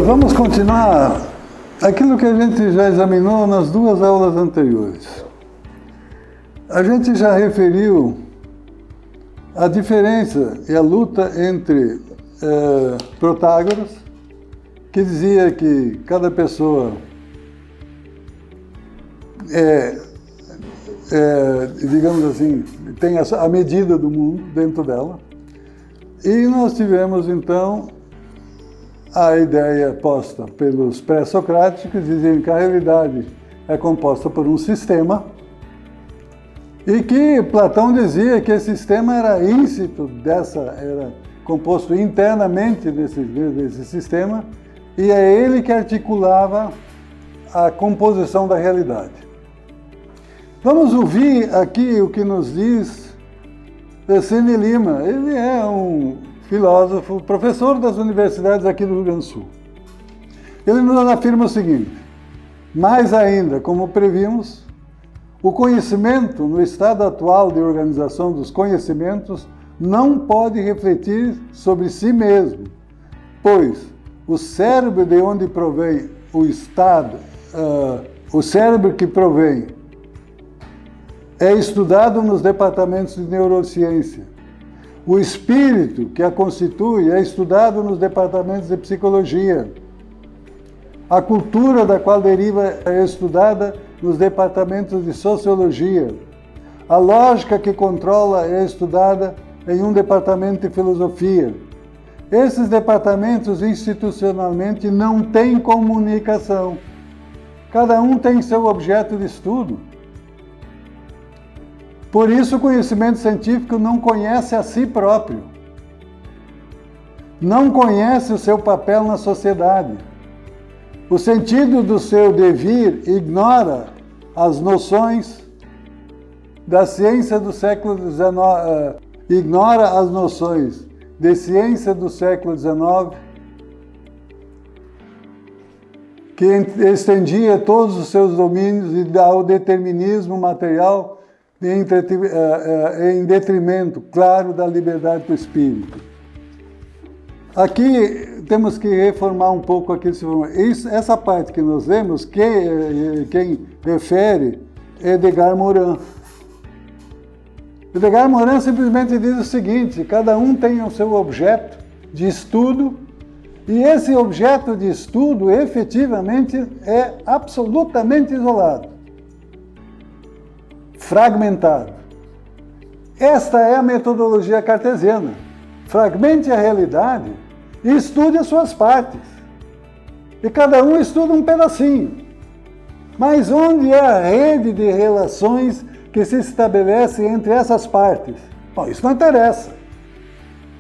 Vamos continuar aquilo que a gente já examinou nas duas aulas anteriores. A gente já referiu a diferença e a luta entre Protágoras, que dizia que cada pessoa digamos assim, tem a medida do mundo dentro dela. E nós tivemos, então, a ideia posta pelos pré-socráticos, dizendo que a realidade é composta por um sistema, e que Platão dizia que esse sistema era íncito era composto internamente desse sistema, e é ele que articulava a composição da realidade. Vamos ouvir aqui o que nos diz Cirne Lima. Ele é um filósofo, professor das universidades aqui do Rio Grande do Sul. Ele nos afirma o seguinte: mais ainda, como previmos, o conhecimento, no estado atual de organização dos conhecimentos, não pode refletir sobre si mesmo, pois o cérebro de onde provém o cérebro que provém é estudado nos departamentos de neurociência. O espírito que a constitui é estudado nos departamentos de psicologia. A cultura da qual deriva é estudada nos departamentos de sociologia. A lógica que controla é estudada em um departamento de filosofia. Esses departamentos institucionalmente não têm comunicação. Cada um tem seu objeto de estudo. Por isso, o conhecimento científico não conhece a si próprio. Não conhece o seu papel na sociedade. O sentido do seu devir ignora as noções da ciência do século XIX, ignora as noções de ciência do século XIX, que estendia todos os seus domínios e ao determinismo material em detrimento, claro, da liberdade do espírito. Aqui temos que reformar um pouco aquilo que se formou. Essa parte que nós lemos, quem refere é Edgar Morin. Edgar Morin simplesmente diz o seguinte: cada um tem o seu objeto de estudo, e esse objeto de estudo efetivamente é absolutamente isolado, fragmentado. Esta é a metodologia cartesiana. Fragmente a realidade e estude as suas partes. E cada um estuda um pedacinho. Mas onde é a rede de relações que se estabelece entre essas partes? Bom, isso não interessa.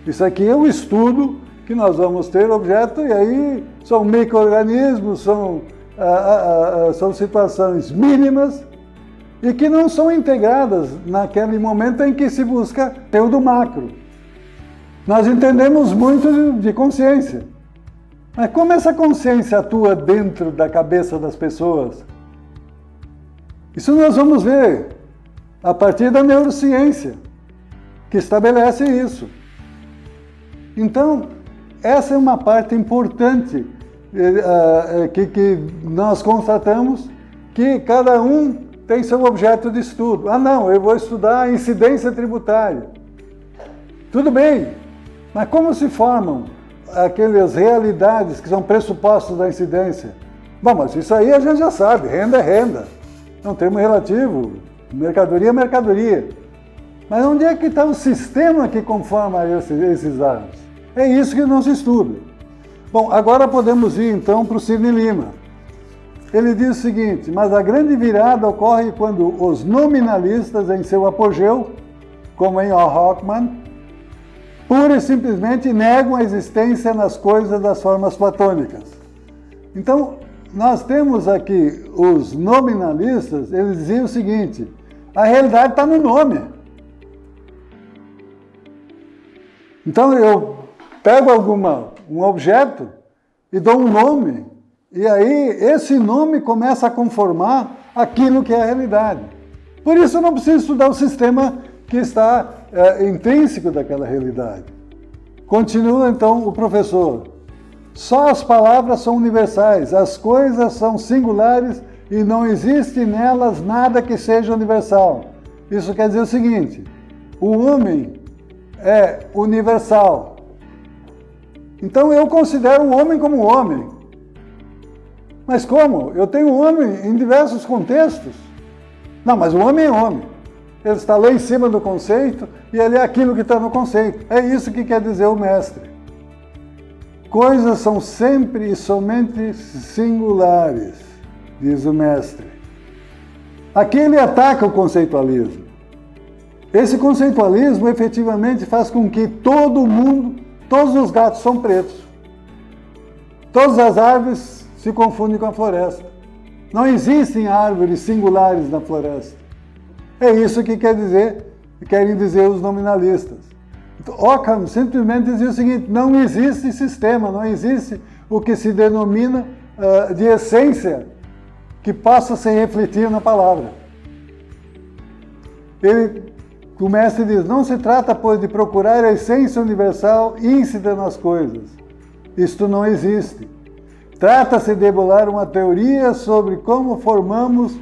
Isso aqui é um estudo que nós vamos ter objeto, e aí são micro-organismos, são situações mínimas e que não são integradas naquele momento em que se busca ter o do macro. Nós entendemos muito de consciência, mas como essa consciência atua dentro da cabeça das pessoas? Isso nós vamos ver a partir da neurociência, que estabelece isso. Então, essa é uma parte importante que nós constatamos, que cada um tem seu objeto de estudo. Ah, não, eu vou estudar a incidência tributária. Tudo bem, mas como se formam aquelas realidades que são pressupostos da incidência? Bom, mas isso aí a gente já sabe, renda é renda. É um termo relativo, mercadoria é mercadoria. Mas onde é que está o sistema que conforma esses dados? É isso que não se estuda. Bom, agora podemos ir então para o Cirne Lima. Ele diz o seguinte: mas a grande virada ocorre quando os nominalistas, em seu apogeu, como em Hoffmann, pura e simplesmente negam a existência nas coisas das formas platônicas. Então, nós temos aqui os nominalistas, eles diziam o seguinte: a realidade está no nome. Então, eu pego um objeto e dou um nome, e aí esse nome começa a conformar aquilo que é a realidade. Por isso eu não preciso estudar o sistema que está intrínseco daquela realidade. Continua então o professor. Só as palavras são universais, as coisas são singulares e não existe nelas nada que seja universal. Isso quer dizer o seguinte: o homem é universal. Então eu considero o homem como homem. Mas como? Eu tenho homem em diversos contextos. Não, mas o homem é homem. Ele está lá em cima do conceito e ele é aquilo que está no conceito. É isso que quer dizer o mestre. Coisas são sempre e somente singulares, diz o mestre. Aqui ele ataca o conceitualismo. Esse conceitualismo efetivamente faz com que todo mundo, todos os gatos são pretos. Todas as árvores se confundem com a floresta. Não existem árvores singulares na floresta. É isso que querem dizer os nominalistas. Ockham simplesmente dizia o seguinte: não existe sistema, não existe o que se denomina de essência que possa se refletir na palavra. O mestre diz: não se trata, pois, de procurar a essência universal íncida nas coisas. Isto não existe. Trata-se de elaborar uma teoria sobre como formamos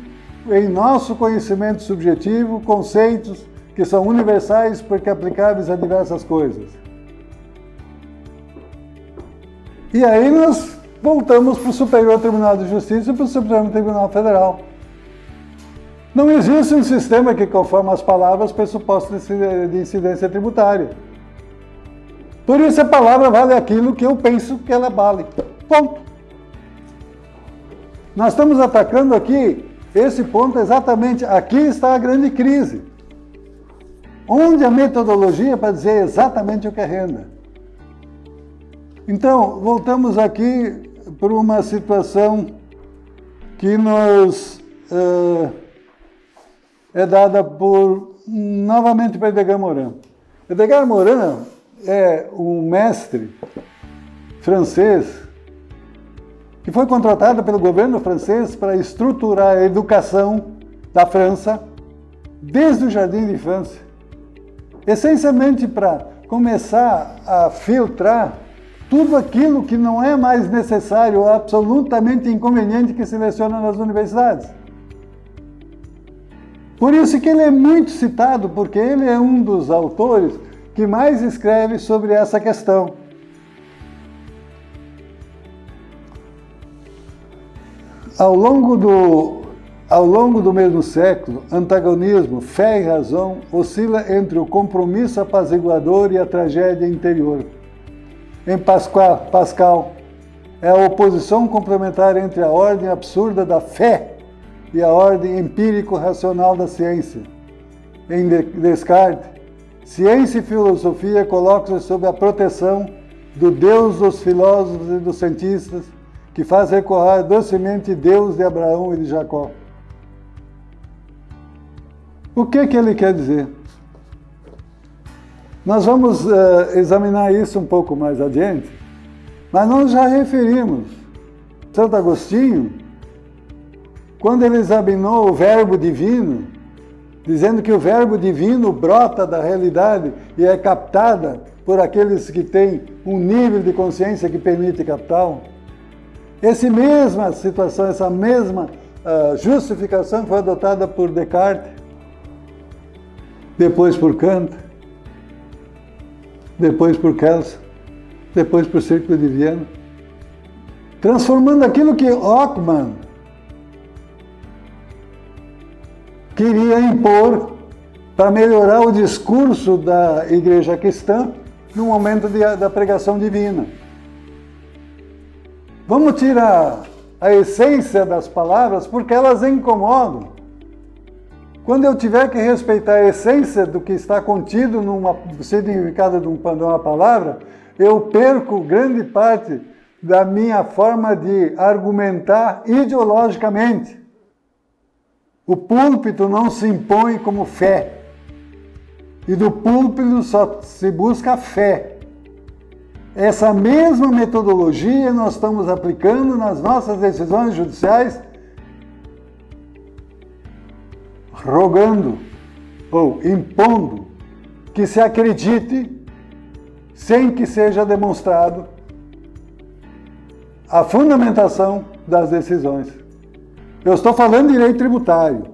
em nosso conhecimento subjetivo conceitos que são universais porque aplicáveis a diversas coisas. E aí nós voltamos para o Superior Tribunal de Justiça e para o Supremo Tribunal Federal. Não existe um sistema que conforma as palavras pressupostos de incidência tributária. Por isso a palavra vale aquilo que eu penso que ela vale. Ponto. Nós estamos atacando aqui esse ponto exatamente. Aqui está a grande crise. Onde a metodologia para dizer exatamente o que é renda. Então, voltamos aqui para uma situação que nos é dada novamente por Edgar Morin. Edgar Morin é um mestre francês que foi contratado pelo governo francês para estruturar a educação da França desde o jardim de infância. Essencialmente para começar a filtrar tudo aquilo que não é mais necessário ou absolutamente inconveniente que se leciona nas universidades. Por isso que ele é muito citado, porque ele é um dos autores que mais escreve sobre essa questão. Ao longo do mesmo século, antagonismo, fé e razão oscila entre o compromisso apaziguador e a tragédia interior. Em Pascal, é a oposição complementar entre a ordem absurda da fé e a ordem empírico-racional da ciência. Em Descartes, ciência e filosofia colocam-se sob a proteção do Deus dos filósofos e dos cientistas, que faz recorrer docemente Deus de Abraão e de Jacó. O que ele quer dizer? Nós vamos examinar isso um pouco mais adiante, mas nós já referimos. Santo Agostinho, quando ele examinou o verbo divino, dizendo que o verbo divino brota da realidade e é captada por aqueles que têm um nível de consciência que permite captá-lo, essa mesma situação, essa mesma justificação foi adotada por Descartes, depois por Kant, depois por Kelsen, depois por Círculo de Viena, transformando aquilo que Ockman queria impor para melhorar o discurso da igreja cristã no momento da pregação divina. Vamos tirar a essência das palavras porque elas incomodam. Quando eu tiver que respeitar a essência do que está contido no significado de uma palavra, eu perco grande parte da minha forma de argumentar ideologicamente. O púlpito não se impõe como fé. E do púlpito só se busca fé. Essa mesma metodologia nós estamos aplicando nas nossas decisões judiciais, rogando ou impondo que se acredite sem que seja demonstrado a fundamentação das decisões. Eu estou falando de direito tributário.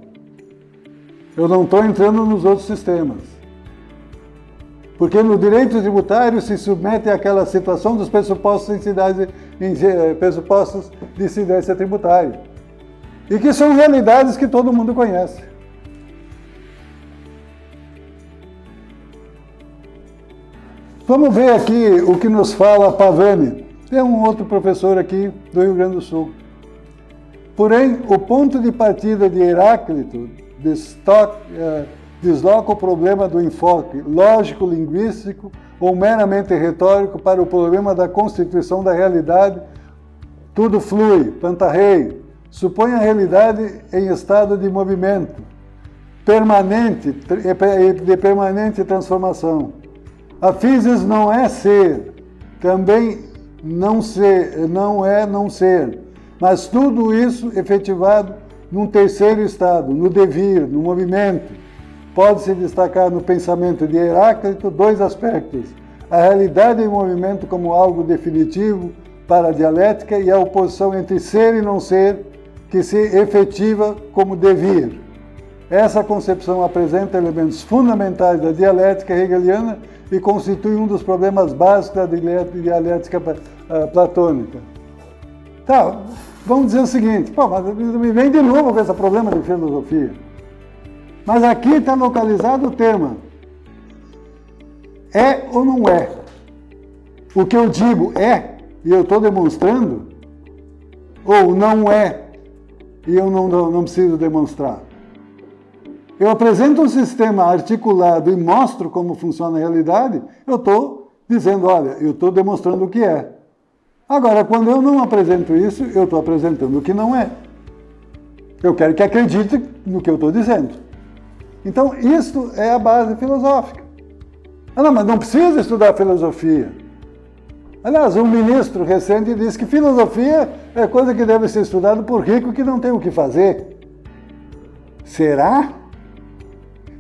Eu não estou entrando nos outros sistemas. Porque no direito tributário se submete àquela situação dos pressupostos de incidência tributária. E que são realidades que todo mundo conhece. Vamos ver aqui o que nos fala Pavani. Tem um outro professor aqui do Rio Grande do Sul. Porém, o ponto de partida de Heráclito desloca o problema do enfoque lógico-linguístico ou meramente retórico para o problema da constituição da realidade. Tudo flui, Pantarrei, supõe a realidade em estado de movimento, permanente, de permanente transformação. A physis não é ser, também não é não ser, mas tudo isso efetivado num terceiro estado, no devir, no movimento. Pode-se destacar no pensamento de Heráclito dois aspectos: a realidade em movimento como algo definitivo para a dialética e a oposição entre ser e não ser, que se efetiva como devir. Essa concepção apresenta elementos fundamentais da dialética hegeliana e constitui um dos problemas básicos da dialética platônica. Tá, vamos dizer o seguinte, mas me vem de novo com esse problema de filosofia. Mas aqui está localizado o tema. É ou não é? O que eu digo é, e eu estou demonstrando, ou não é, e eu não preciso demonstrar. Eu apresento um sistema articulado e mostro como funciona a realidade, eu estou dizendo, olha, eu estou demonstrando o que é. Agora, quando eu não apresento isso, eu estou apresentando o que não é. Eu quero que acredite no que eu estou dizendo. Então, isto é a base filosófica. Não, mas não precisa estudar filosofia. Aliás, um ministro recente disse que filosofia é coisa que deve ser estudada por rico que não tem o que fazer. Será?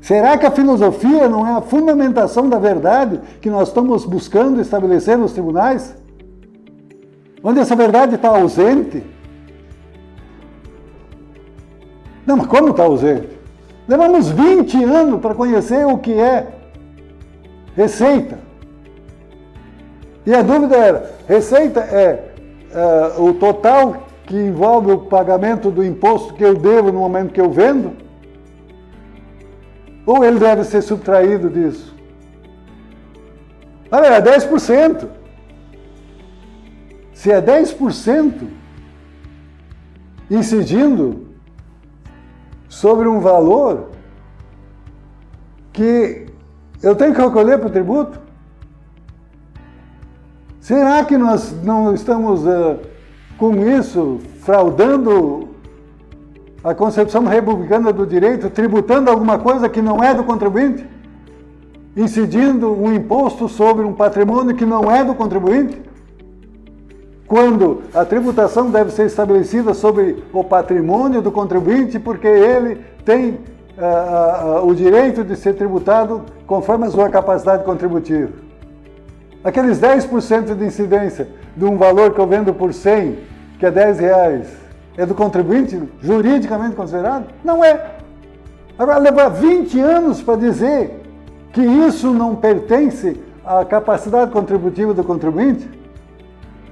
Será que a filosofia não é a fundamentação da verdade que nós estamos buscando estabelecer nos tribunais? Onde essa verdade está ausente? Não, mas como está ausente? Levamos 20 anos para conhecer o que é receita. E a dúvida era, receita é o total que envolve o pagamento do imposto que eu devo no momento que eu vendo? Ou ele deve ser subtraído disso? Olha, é 10%. Se é 10% incidindo sobre um valor que eu tenho que recolher para o tributo, será que nós não estamos com isso fraudando a concepção republicana do direito, tributando alguma coisa que não é do contribuinte? Incidindo um imposto sobre um patrimônio que não é do contribuinte? Quando a tributação deve ser estabelecida sobre o patrimônio do contribuinte, porque ele tem o direito de ser tributado conforme a sua capacidade contributiva. Aqueles 10% de incidência de um valor que eu vendo por 100, que é R$10, é do contribuinte juridicamente considerado? Não é. Agora, levar 20 anos para dizer que isso não pertence à capacidade contributiva do contribuinte?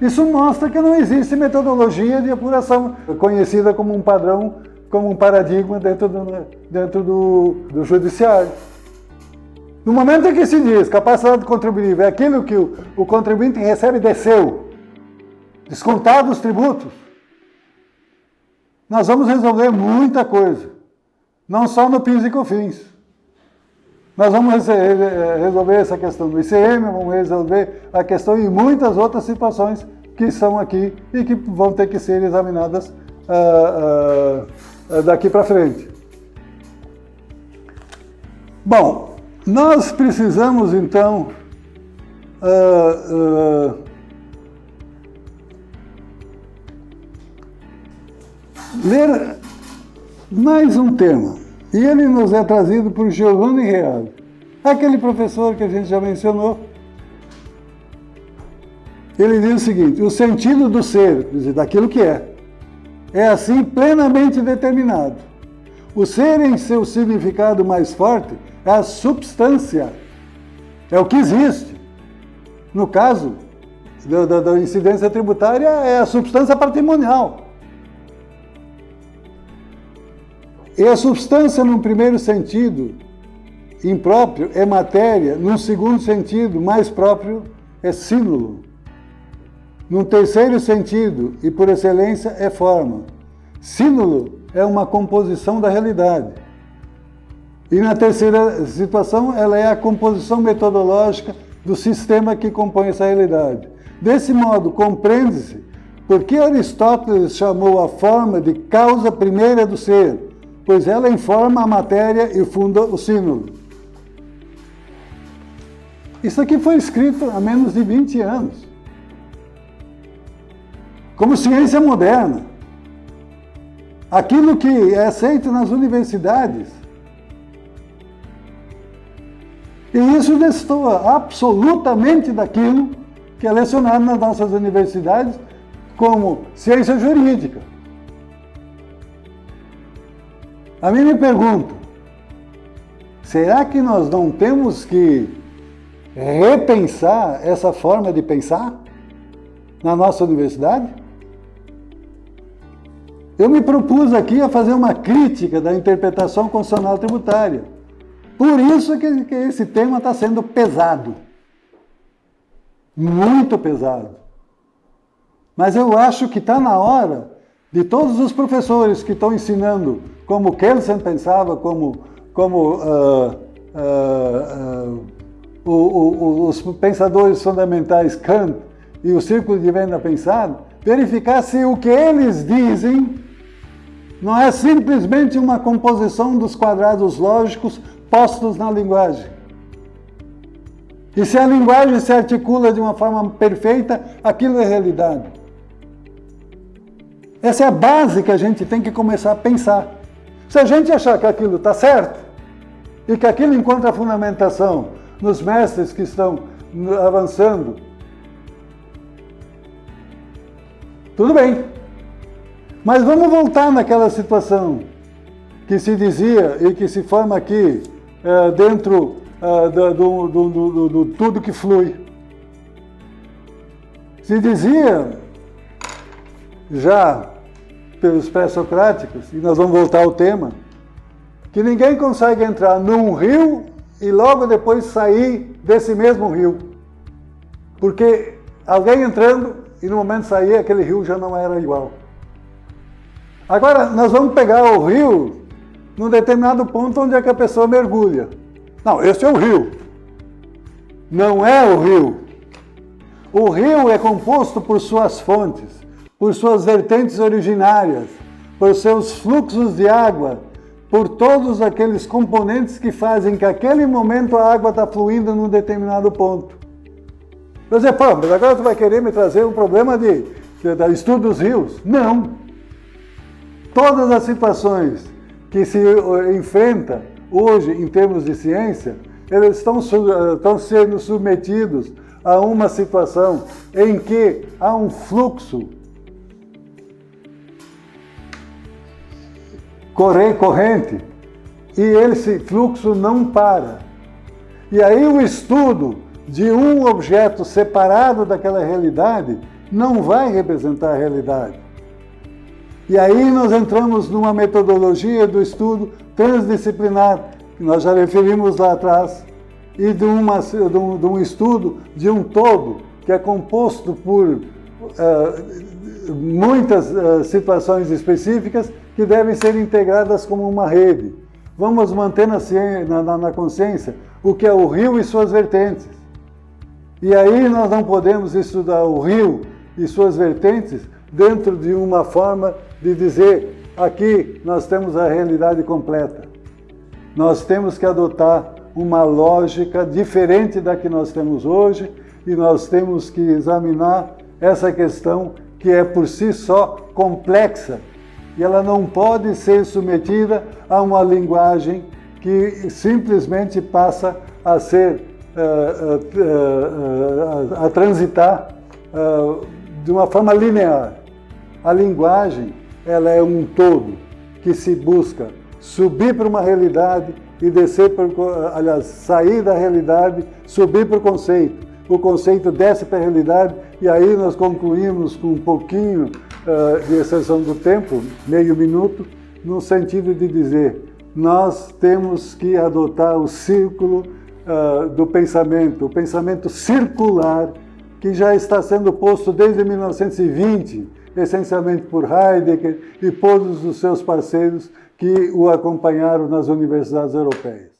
Isso mostra que não existe metodologia de apuração conhecida como um padrão, como um paradigma dentro do judiciário. No momento em que se diz capacidade contributiva é aquilo que o contribuinte recebe de seu, descontado os tributos, nós vamos resolver muita coisa, não só no PIS e COFINS. Nós vamos resolver essa questão do ICM, vamos resolver a questão em muitas outras situações que estão aqui e que vão ter que ser examinadas daqui para frente. Bom, nós precisamos então ler mais um tema. E ele nos é trazido por Giovanni Reale, aquele professor que a gente já mencionou. Ele diz o seguinte: o sentido do ser, quer dizer, daquilo que é assim plenamente determinado. O ser em seu significado mais forte é a substância, é o que existe. No caso da incidência tributária, é a substância patrimonial. E a substância, num primeiro sentido, impróprio, é matéria; num segundo sentido, mais próprio, é símbolo; num terceiro sentido, e por excelência, é forma. Símbolo é uma composição da realidade. E na terceira situação, ela é a composição metodológica do sistema que compõe essa realidade. Desse modo, compreende-se por que Aristóteles chamou a forma de causa primeira do ser, pois ela informa a matéria e funda o símbolo. Isso aqui foi escrito há menos de 20 anos. Como ciência moderna. Aquilo que é aceito nas universidades. E isso destoa absolutamente daquilo que é lecionado nas nossas universidades como ciência jurídica. A mim me pergunto, será que nós não temos que repensar essa forma de pensar na nossa universidade? Eu me propus aqui a fazer uma crítica da interpretação constitucional tributária. Por isso que esse tema está sendo pesado. Muito pesado. Mas eu acho que está na hora de todos os professores que estão ensinando como Kelsen pensava, como os pensadores fundamentais Kant e o Círculo de Viena pensado, verificar se o que eles dizem não é simplesmente uma composição dos quadrados lógicos postos na linguagem. E se a linguagem se articula de uma forma perfeita, aquilo é realidade. Essa é a base que a gente tem que começar a pensar. Se a gente achar que aquilo está certo, e que aquilo encontra fundamentação nos mestres que estão avançando, tudo bem. Mas vamos voltar naquela situação que se dizia e que se forma aqui dentro do tudo que flui. Se dizia, já pelos pré-socráticos, e nós vamos voltar ao tema, que ninguém consegue entrar num rio e logo depois sair desse mesmo rio. Porque alguém entrando e no momento de sair, aquele rio já não era igual. Agora, nós vamos pegar o rio num determinado ponto onde é que a pessoa mergulha. Não, esse é o rio. Não é o rio. O rio é composto por suas fontes, por suas vertentes originárias, por seus fluxos de água, por todos aqueles componentes que fazem que aquele momento a água está fluindo num determinado ponto. Você fala, mas agora tu vai querer me trazer um problema de estudo dos rios? Não. Todas as situações que se enfrenta hoje em termos de ciência, eles estão sendo submetidos a uma situação em que há um fluxo corrente e esse fluxo não para. E aí o estudo de um objeto separado daquela realidade não vai representar a realidade. E aí nós entramos numa metodologia do estudo transdisciplinar, que nós já referimos lá atrás, e de um estudo de um todo, que é composto por muitas situações específicas que devem ser integradas como uma rede. Vamos manter na consciência o que é o rio e suas vertentes. E aí nós não podemos estudar o rio e suas vertentes dentro de uma forma de dizer, aqui nós temos a realidade completa. Nós temos que adotar uma lógica diferente da que nós temos hoje e nós temos que examinar essa questão que é por si só complexa e ela não pode ser submetida a uma linguagem que simplesmente passa a ser, a transitar de uma forma linear. A linguagem, ela é um todo que se busca subir para uma realidade e descer aliás, sair da realidade, subir para o conceito desce para a realidade, e aí nós concluímos com um pouquinho de exceção do tempo, meio minuto, no sentido de dizer, nós temos que adotar o círculo do pensamento, o pensamento circular, que já está sendo posto desde 1920, essencialmente por Heidegger e todos os seus parceiros que o acompanharam nas universidades europeias.